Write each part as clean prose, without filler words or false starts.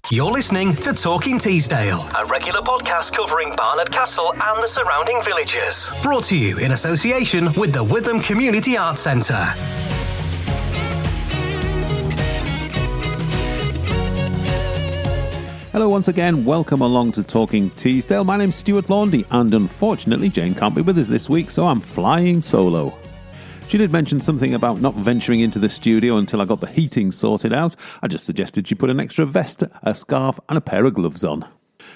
You're listening to Talking Teesdale, a regular podcast covering Barnard Castle and the surrounding villages. Brought to you in association with the Witham Arts Centre. Hello once again, welcome along to Talking Teesdale. My name's Stuart Laundy, and unfortunately Jane can't be with us this week, so I'm flying solo. She did mention something about not venturing into the studio until I got the heating sorted out. I just suggested she put an extra vest, a scarf and a pair of gloves on.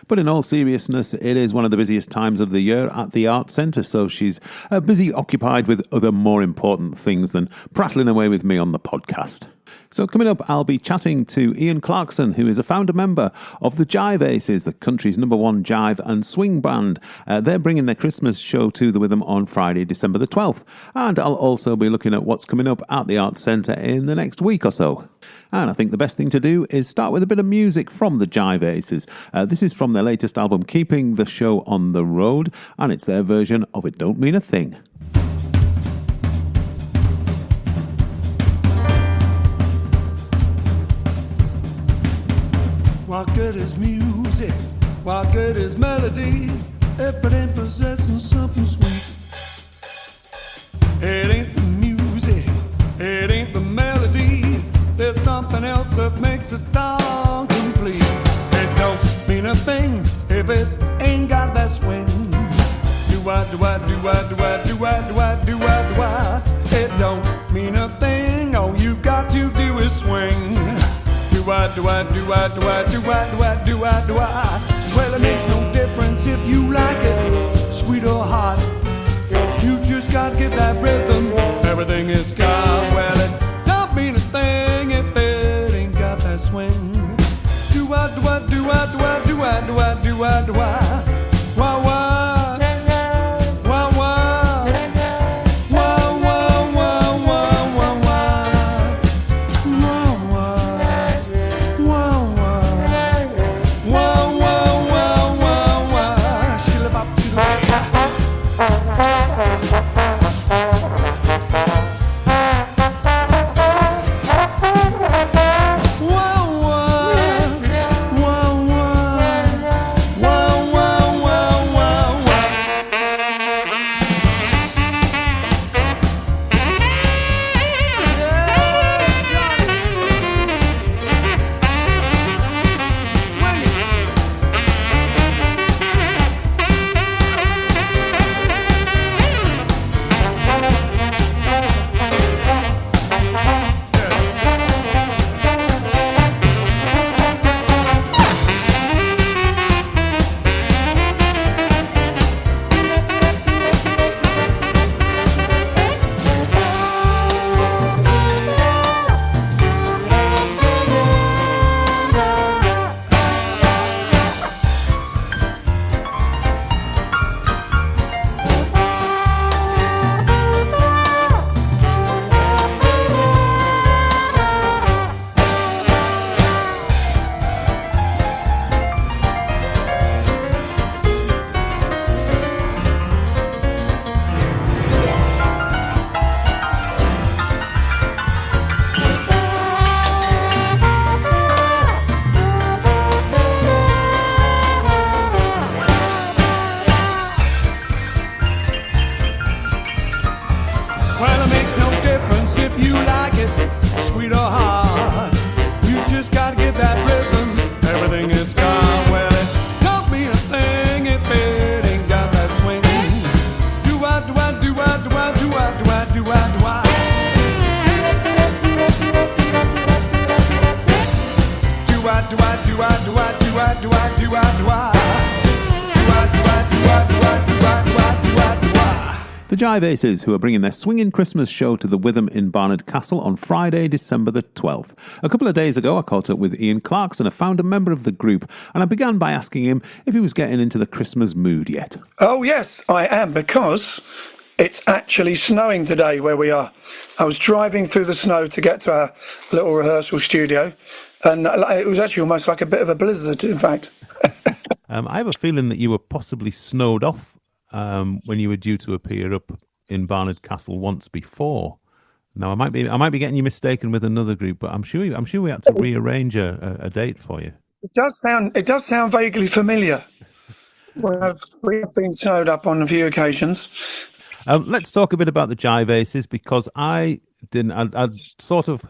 But in all seriousness, it is one of the busiest times of the year at the Arts Centre, so she's busy occupied with other more important things than prattling away with me on the podcast. So coming up, I'll be chatting to Ian Clarkson, who is a founder member of the Jive Aces, the country's #1 jive and swing band. They're bringing their Christmas show to the Witham on Friday, December the 12th. And I'll also be looking at what's coming up at the Arts Centre in the next week or so. And I think the best thing to do is start with a bit of music from the Jive Aces. This is from their latest album, Keeping the Show on the Road, and it's their version of It Don't Mean a Thing. What good is music? What good is melody if it ain't possessing something sweet? It ain't the music, it ain't the melody. There's something else that makes a song complete. It don't mean a thing if it ain't got that swing. Do-I, do-I, do-I, do-I, do-I, do-I, do-I, do-I. It don't mean a thing, all you got to do is swing. Do-I, do-I, do-I, do-I, do-I, do-I, do-I, do-I. Well, it makes no difference if you like it, sweet or hot. You just gotta get that rhythm, everything is God. Well, it don't mean a thing if it ain't got that swing. Do-I, do-I, do-I, do-I, do-I, do-I, do-I, do-I. Wah, wah. The Jive Aces, who are bringing their swinging Christmas show to the Witham in Barnard Castle on Friday, December the 12th. A couple of days ago, I caught up with Ian Clarkson, a founder member of the group, and I began by asking him if he was getting into the Christmas mood yet. Oh, yes, I am, because it's actually snowing today where we are. I was driving through the snow to get to our little rehearsal studio, and it was actually almost like a bit of a blizzard, in fact. I have a feeling that you were possibly snowed off when you were due to appear up in Barnard Castle once before. Now, I might be getting you mistaken with another group, but I'm sure we had to rearrange a date for you. It does sound vaguely familiar. We have been snowed up on a few occasions. Let's talk a bit about the Jive Aces because I didn't. I'd sort of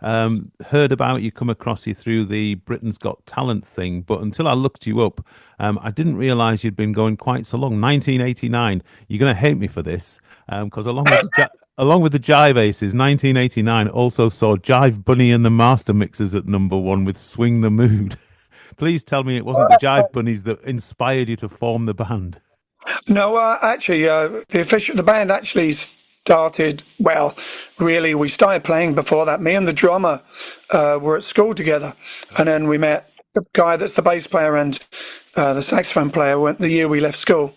heard about you, come across you through the Britain's Got Talent thing, but until I looked you up, I didn't realise you'd been going quite so long. 1989. You're going to hate me for this because along with the Jive Aces, 1989 also saw Jive Bunny and the Master Mixers at #1 with Swing the Mood. Please tell me it wasn't the Jive Bunnies that inspired you to form the band. No, actually, the band actually started. Well, really, we started playing before that. Me and the drummer were at school together, and then we met the guy that's the bass player and the saxophone player. Went the year we left school,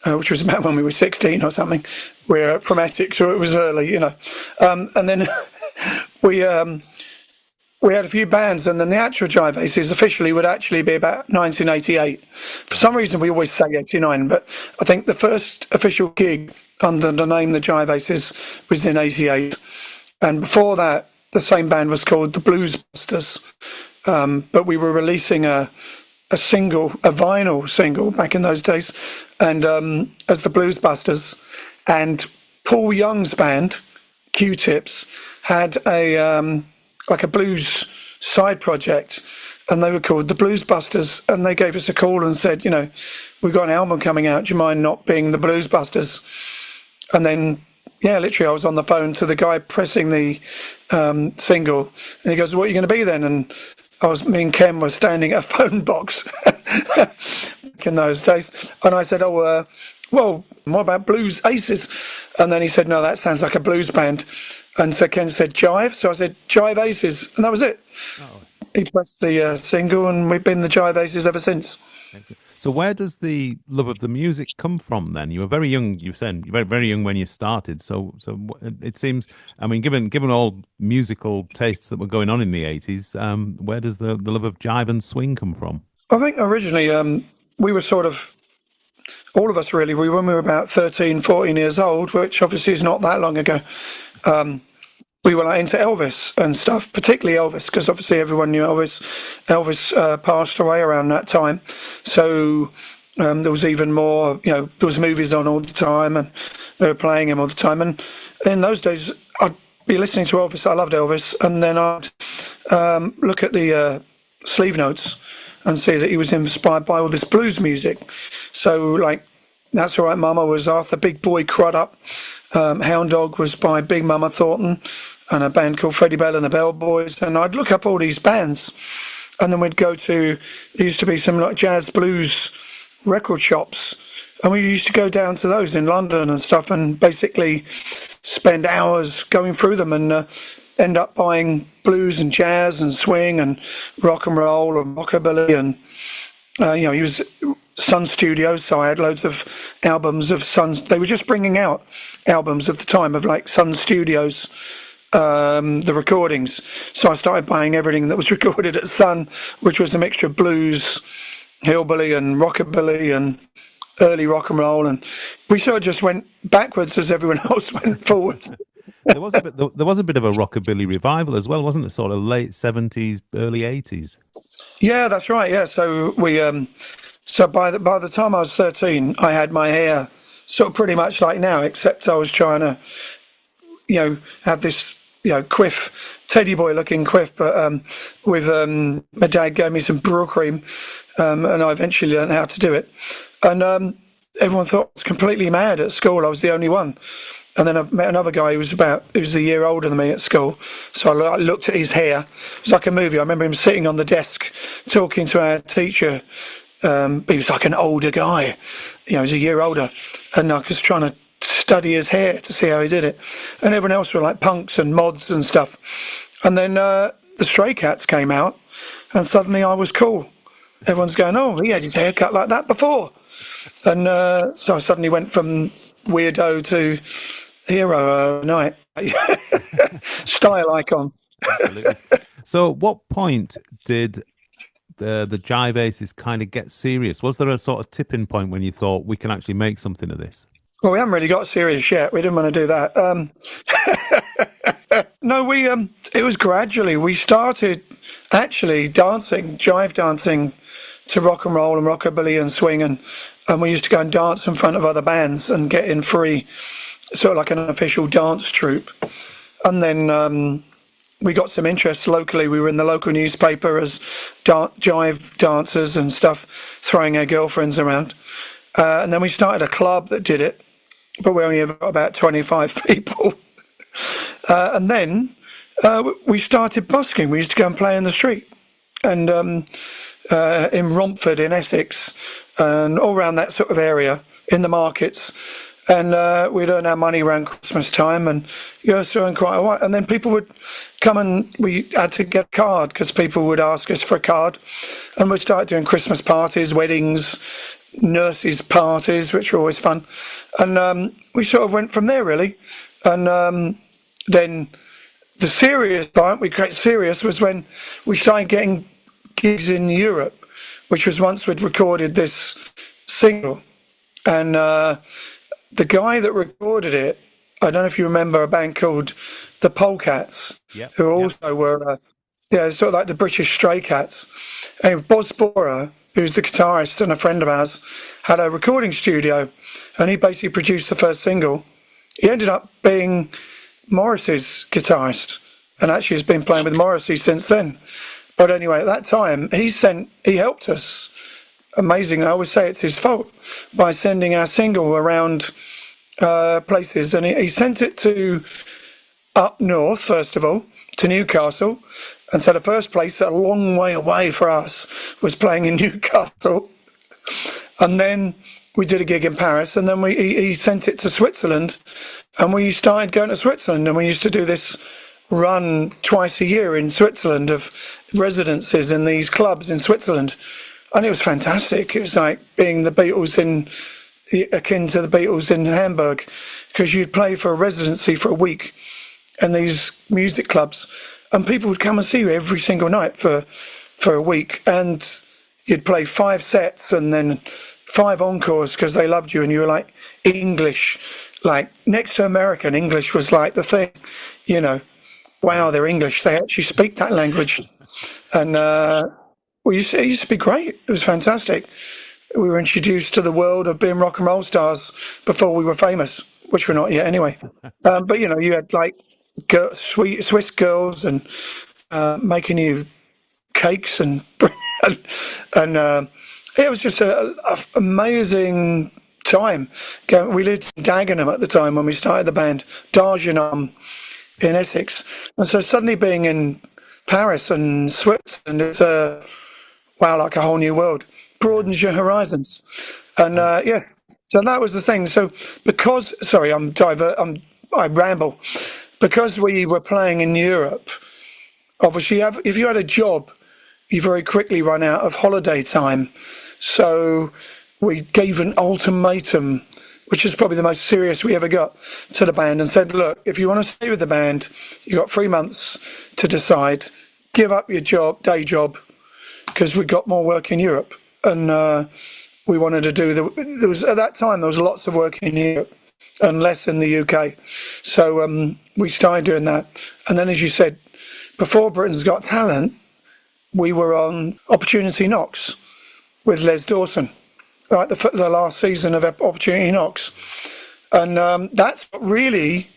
which was about when we were 16 or something. We're from Essex, so it was early, and then we. We had a few bands, and then the actual Jive Aces officially would actually be about 1988. For some reason, we always say 89, but I think the first official gig under the name the Jive Aces was in 88. And before that, the same band was called the Blues Busters. But we were releasing a vinyl single back in those days, and as the Blues Busters. And Paul Young's band, Q-Tips, had like a blues side project, and they were called the Blues Busters, and they gave us a call and said, we've got an album coming out, do you mind not being the Blues Busters? And then, yeah, literally I was on the phone to the guy pressing the single, and he goes, what are you going to be then? And me and Ken were standing at a phone box in those days, and I said, well, what about Blues Aces? And then he said, no, that sounds like a blues band. And so Ken said Jive, so I said Jive Aces, and that was it. Oh. He pressed the single, and we've been the Jive Aces ever since. So where does the love of the music come from then? You were very young, you said. You were very young when you started. So it seems, I mean, given all musical tastes that were going on in the 80s, where does the love of jive and swing come from? I think originally we were sort of, all of us really, when we were about 13, 14 years old, which obviously is not that long ago, we were like into Elvis and stuff, particularly Elvis, because obviously everyone knew Elvis. Elvis passed away around that time, so there was even more. There was movies on all the time, and they were playing him all the time. And in those days, I'd be listening to Elvis. I loved Elvis, and then I'd look at the sleeve notes and see that he was inspired by all this blues music. So, like, That's All Right Mama was Arthur Big Boy Crudup. Hound Dog was by Big Mama Thornton, and a band called Freddie Bell and the Bellboys. And I'd look up all these bands, and then we'd go to, there used to be some like jazz blues record shops, and we used to go down to those in London and stuff, and basically spend hours going through them, and end up buying blues and jazz and swing and rock and roll and rockabilly. And he was Sun Studios, so I had loads of albums of Sun's. They were just bringing out albums of the time of like Sun Studios, the recordings. So I started buying everything that was recorded at Sun, which was a mixture of blues, hillbilly and rockabilly and early rock and roll. And we sort of just went backwards as everyone else went forwards. There was a bit of a rockabilly revival as well, wasn't it? Sort of late 70s, early 80s. Yeah, that's right. Yeah, so we so by the time I was 13, I had my hair sort of pretty much like now, except I was trying to, have this, quiff, teddy boy looking quiff, but with my dad gave me some brew cream, and I eventually learned how to do it. And everyone thought I was completely mad at school. I was the only one. And then I met another guy who was a year older than me at school. So I looked at his hair. It was like a movie. I remember him sitting on the desk talking to our teacher. He was like an older guy. He was a year older. And I was trying to study his hair to see how he did it. And everyone else were like punks and mods and stuff. And then the Stray Cats came out, and suddenly I was cool. Everyone's going, oh, he had his hair cut like that before. And so I suddenly went from weirdo to hero night. Style icon. Absolutely. So at what point did the Jive Aces kind of get serious? Was there a sort of tipping point when you thought we can actually make something of this? Well, we haven't really got serious yet. We didn't want to do that. No, it was gradually. We started actually dancing, jive dancing to rock and roll and rockabilly and swing, and we used to go and dance in front of other bands and get in free, sort of like an official dance troupe. And then we got some interest locally. We were in the local newspaper as jive dancers and stuff, throwing our girlfriends around. And then we started a club that did it, but we only have about 25 people. And then we started busking. We used to go and play in the street, and in Romford, in Essex, and all around that sort of area, in the markets. And we'd earn our money around Christmas time, and so in quite a while. And then people would come, and we had to get a card because people would ask us for a card. And we'd start doing Christmas parties, weddings, nurses' parties, which were always fun. And we sort of went from there, really. And then the serious part, we got serious, was when we started getting gigs in Europe, which was once we'd recorded this single. And the guy that recorded it, I don't know if you remember a band called the Polecats, who also were, sort of like the British Stray Cats. And Boz Borer, who's the guitarist and a friend of ours, had a recording studio, and he basically produced the first single. He ended up being Morrissey's guitarist, and actually has been playing with Morrissey since then. But anyway, at that time, he helped us. Amazing. I always say it's his fault, by sending our single around places. And he sent it to up north, first of all, to Newcastle. And so the first place, a long way away for us, was playing in Newcastle. And then we did a gig in Paris, and then he sent it to Switzerland, and we started going to Switzerland, and we used to do this run twice a year in Switzerland of residences in these clubs in Switzerland. And it was fantastic. It was like being the Beatles akin to the Beatles in Hamburg, because you'd play for a residency for a week in these music clubs, and people would come and see you every single night for a week, and you'd play 5 sets and then 5 encores because they loved you, and you were like English, like next to American English was like the thing, wow, they're English, they actually speak that language. And it used to be great. It was fantastic. We were introduced to the world of being rock and roll stars before we were famous, which we're not yet anyway. But you had like sweet Swiss girls and making you cakes and it was just an amazing time. We lived in Dagenham at the time when we started the band, Dagenham in Essex, and so suddenly being in Paris and Switzerland, it's like a whole new world. Broadens your horizons, and so that was the thing. So I ramble. Because we were playing in Europe, obviously, if you had a job, you very quickly run out of holiday time. So we gave an ultimatum, which is probably the most serious we ever got, to the band, and said, look, if you want to stay with the band, you've got 3 months to decide. Give up your day job, because we got more work in Europe. And we wanted to do at that time, there was lots of work in Europe and less in the UK. So we started doing that. And then, as you said, before Britain's Got Talent, we were on Opportunity Knocks with Les Dawson, right, the last season of Opportunity Knocks. And that's what really,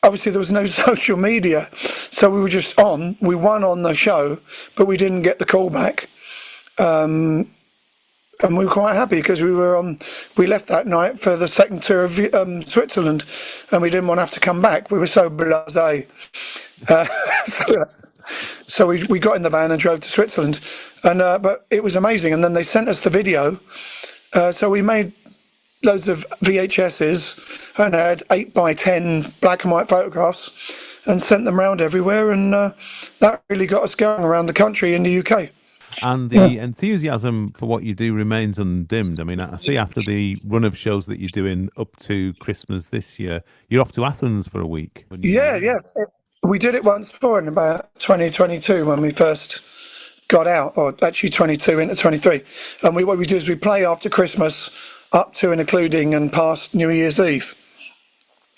obviously there was no social media, so we were just on. We won on the show, but we didn't get the call back. And we were quite happy because we left that night for the second tour of Switzerland, and we didn't want to have to come back. We were so blasé. So we got in the van and drove to Switzerland, and but it was amazing. And then they sent us the video, so we made loads of VHSs and had 8x10 black and white photographs and sent them around everywhere, and that really got us going around the country in the UK. And the enthusiasm for what you do remains undimmed. I mean, I see after the run of shows that you're doing up to Christmas this year, you're off to Athens for a week. Yeah. We did it once before in about 2022 when we first got out, or actually 22 into 23. And what we do is we play after Christmas up to and including and past New Year's Eve.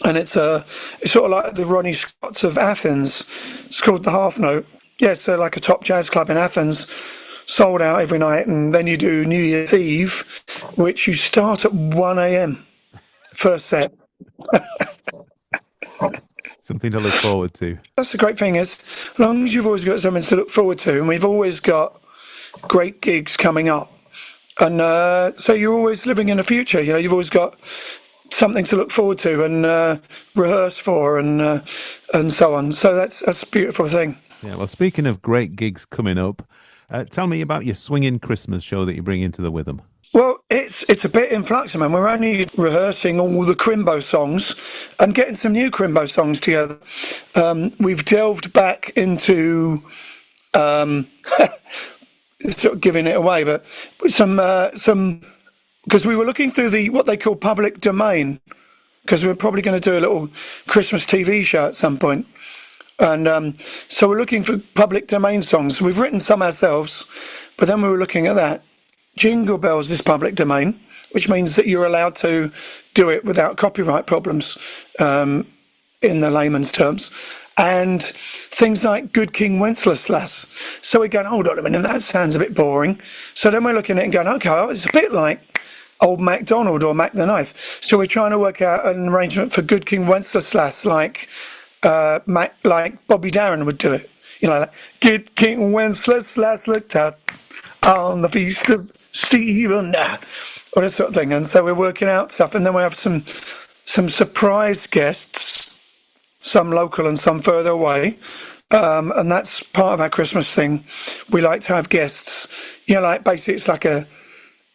and it's sort of like the Ronnie Scotts of Athens. It's called the Half Note. Yeah, so like a top jazz club in Athens, sold out every night, and then you do New Year's Eve, which you start at 1 a.m. first set. Something to look forward to. That's the great thing, is as long as you've always got something to look forward to, and we've always got great gigs coming up, and so you're always living in the future. You know, you've always got something to look forward to and rehearse for, and so on. So that's a beautiful thing. Yeah, well, speaking of great gigs coming up, tell me about your swinging Christmas show that you bring into the Witham. Well, it's a bit in flux, man. We're only rehearsing all the Crimbo songs and getting some new Crimbo songs together. We've delved back into sort of giving it away, but some because we were looking through what they call public domain, because we're probably going to do a little Christmas TV show at some point. And so we're looking for public domain songs. We've written some ourselves, but then we were looking at that. Jingle Bells is public domain, which means that you're allowed to do it without copyright problems, in the layman's terms. And things like Good King Wenceslas. So we're going, hold on a minute, that sounds a bit boring. So then we're looking at it and going, okay, well, it's a bit like Old MacDonald or Mac the Knife. So we're trying to work out an arrangement for Good King Wenceslas like Bobby Darin would do it. You know, like, Good King Wenceslas looked out on the feast of Stephen, or that sort of thing. And so we're working out stuff, and then we have some surprise guests, some local and some further away, and that's part of our Christmas thing. We like to have guests, you know, like basically it's like a,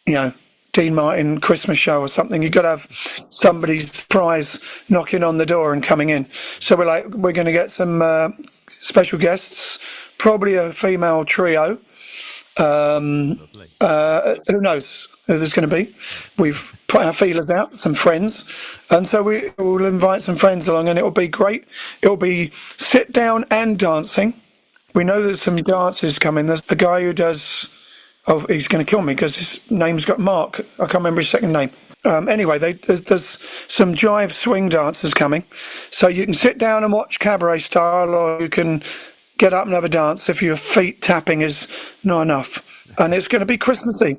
you know, Dean Martin Christmas show or something. You've got to have somebody's surprise knocking on the door and coming in. So we're going to get some special guests, probably a female trio. Who knows who there's going to be? We've put our feelers out, some friends, and so we will invite some friends along, and it'll be great. It'll be sit down and dancing. We know there's some dances coming. There's a guy who does. Oh, he's going to kill me because his name's got Mark. I can't remember his second name. Anyway, there's some jive swing dancers coming, so you can sit down and watch cabaret style, or you can get up and have a dance if your feet tapping is not enough. And it's going to be Christmassy,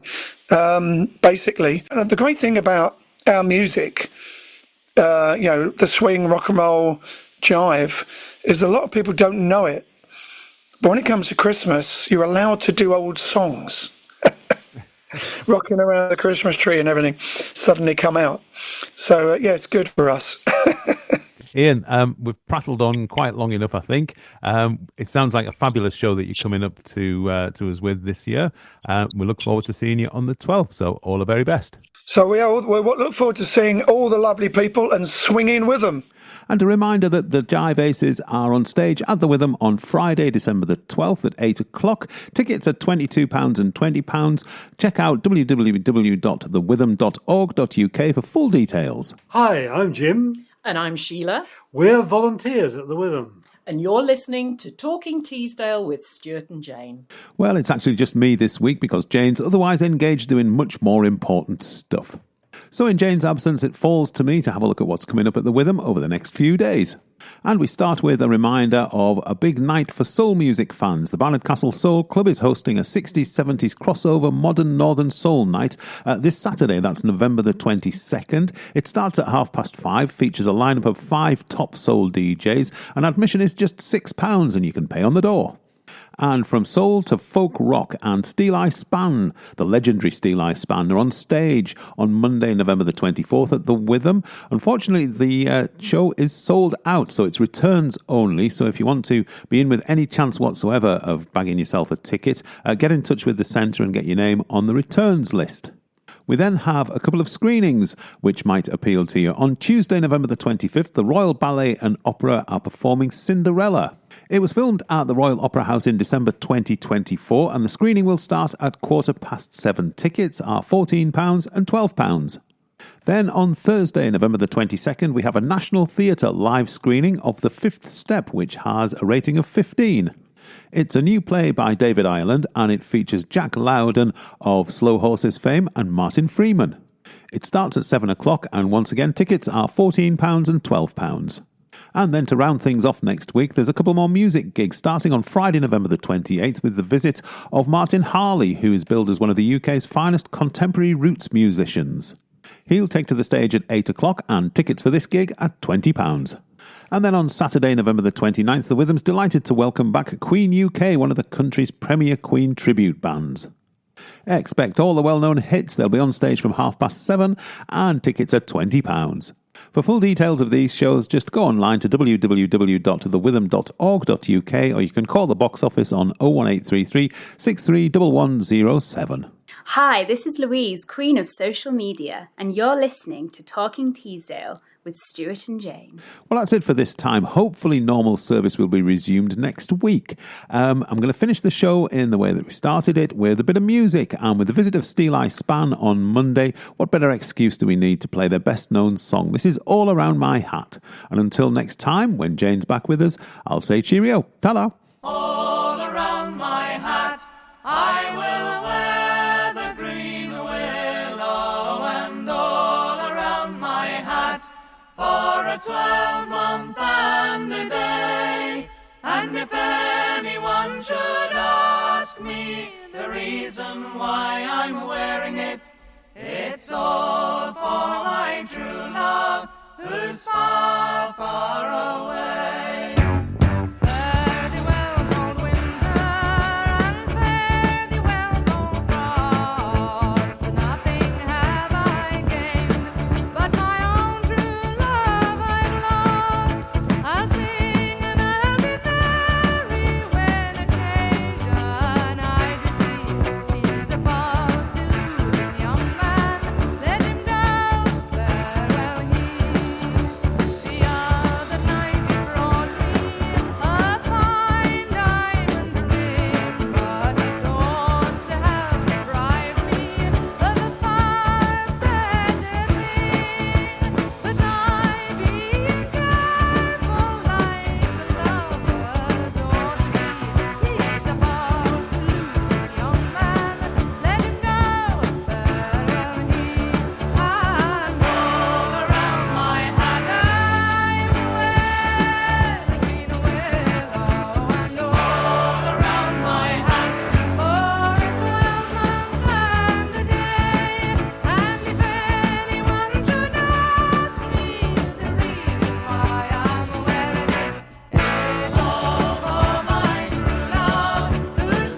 basically. And the great thing about our music, you know, the swing, rock and roll, jive, is a lot of people don't know it. But when it comes to Christmas, you're allowed to do old songs. Rocking around the Christmas tree and everything suddenly come out. So, yeah, it's good for us. Ian, we've prattled on quite long enough, I think. It sounds like a fabulous show that you're coming up to us with this year. We look forward to seeing you on the 12th, so all the very best. So we look forward to seeing all the lovely people and swinging with them. And a reminder that the Jive Aces are on stage at the Witham on Friday, December the 12th at 8 o'clock. Tickets are £22 and £20. Check out www.thewitham.org.uk for full details. Hi, I'm Jim. And I'm Sheila. We're volunteers at the Witham. And you're listening to Talking Teesdale with Stuart and Jane. Well, it's actually just me this week because Jane's otherwise engaged doing much more important stuff. So in Jane's absence, it falls to me to have a look at what's coming up at the Witham over the next few days. And we start with a reminder of a big night for soul music fans. The Barney Castle Soul Club is hosting a 60s-70s crossover modern northern soul night this Saturday. That's November the 22nd. It starts at 5:30, features a lineup of 5 top soul DJs, and admission is just £6 and you can pay on the door. And from soul to folk rock and Steel Eye Span, the legendary Steel Eye Span, are on stage on Monday, November the 24th at the Witham. Unfortunately, the show is sold out, so it's returns only. So if you want to be in with any chance whatsoever of bagging yourself a ticket, get in touch with the centre and get your name on the returns list. We then have a couple of screenings which might appeal to you. On Tuesday, November the 25th, the Royal Ballet and Opera are performing Cinderella. It was filmed at the Royal Opera House in December 2024, and the screening will start at 7:15. Tickets are £14 and £12. Then on Thursday, November the 22nd, we have a National Theatre live screening of The Fifth Step, which has a rating of 15. It's a new play by David Ireland, and it features Jack Lowden of Slow Horses fame and Martin Freeman. It starts at 7 o'clock, and once again, tickets are £14 and £12. And then to round things off next week, there's a couple more music gigs starting on Friday, November the 28th, with the visit of Martin Harley, who is billed as one of the UK's finest contemporary roots musicians. He'll take to the stage at 8 o'clock, and tickets for this gig are £20. And then on Saturday, November the 29th, the Withams delighted to welcome back Queen UK, one of the country's premier Queen tribute bands. Expect all the well-known hits. They'll be on stage from 7:30, and tickets are £20. For full details of these shows, just go online to www.thewitham.org.uk, or you can call the box office on 01833 631107. Hi, this is Louise, Queen of Social Media, and you're listening to Talking Teesdale with Stuart and Jane. Well, that's it for this time. Hopefully normal service will be resumed next week. I'm going to finish the show in the way that we started it, with a bit of music, and with the visit of Steel Eye Span on Monday. What better excuse do we need to play their best known song? This is All Around My Hat. And until next time, when Jane's back with us, I'll say cheerio. Ta-da! All around my hat I will wear the green willow, and all around my hat for a 12-month and a day. And if anyone should ask me the reason why I'm wearing it, it's all for my true love who's far, far away. Fare thee well, cold winter, and fare thee well, cold frost. Nothing have I gained, but my own true love I've lost. I'll sing and I'll be merry when occasion I do see. He's a false, deluding young man, let him go, farewell he. The other night he brought me a fine diamond ring, but he thought to have deprived me of a far better thing. But I, being careful like the lovers ought to be, he's a false, deluding young man, let him go, farewell he. And all around my hat I wear the green willow, and all around my hat for a 12-month and a day. And if anyone should ask me the reason why I'm wearing it, it's all for my true love who's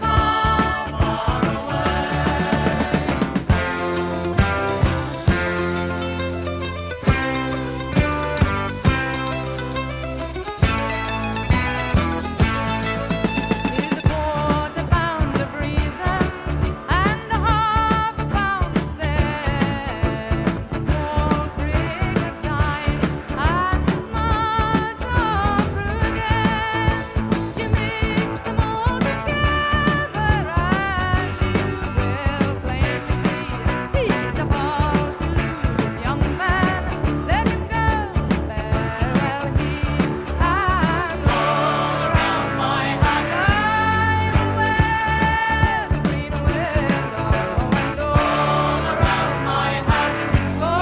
far, far away. Here's a quarter pound of reasons and a half a pound of sense, a small sprig of thyme and a smudge of prudence. You mix them all together and you will plainly see he's a false, deluding young man, let him go, farewell he. And all around my hat I wear the green willow, and all around my hat for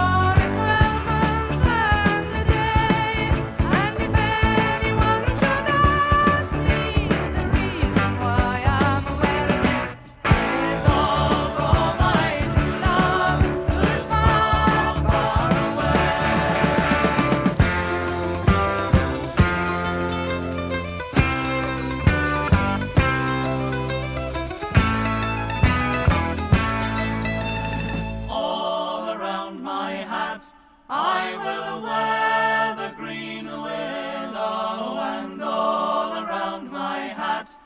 a 12-month and a day. And if anyone should ask me the reason why I'm wearing it, it's all for my true love who's far, far away. All around my hat I will wear the green willow, and all around my hat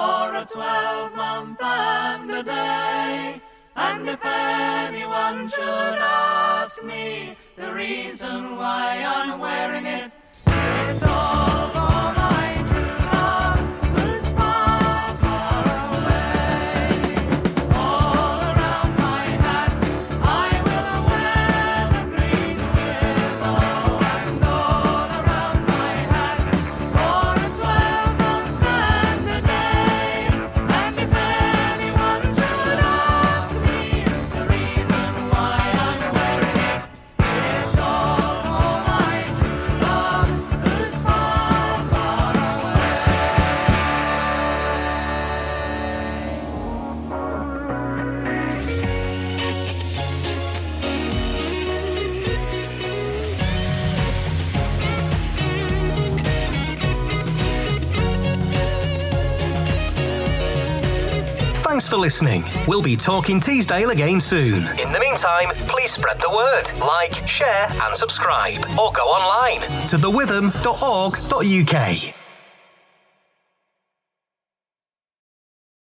for a 12-month and a day. And if anyone should ask me the reason why I'm wearing it, it's all for my true love who's far, far away. All around my hat I will wear the green willow, and all around my hat for a 12-month and a day. And if anyone should ask me the reason why I'm wearing Thanks for listening. We'll be talking Teesdale again soon. In the meantime, please spread the word, like, share and subscribe, or go online to thewitham.org.uk.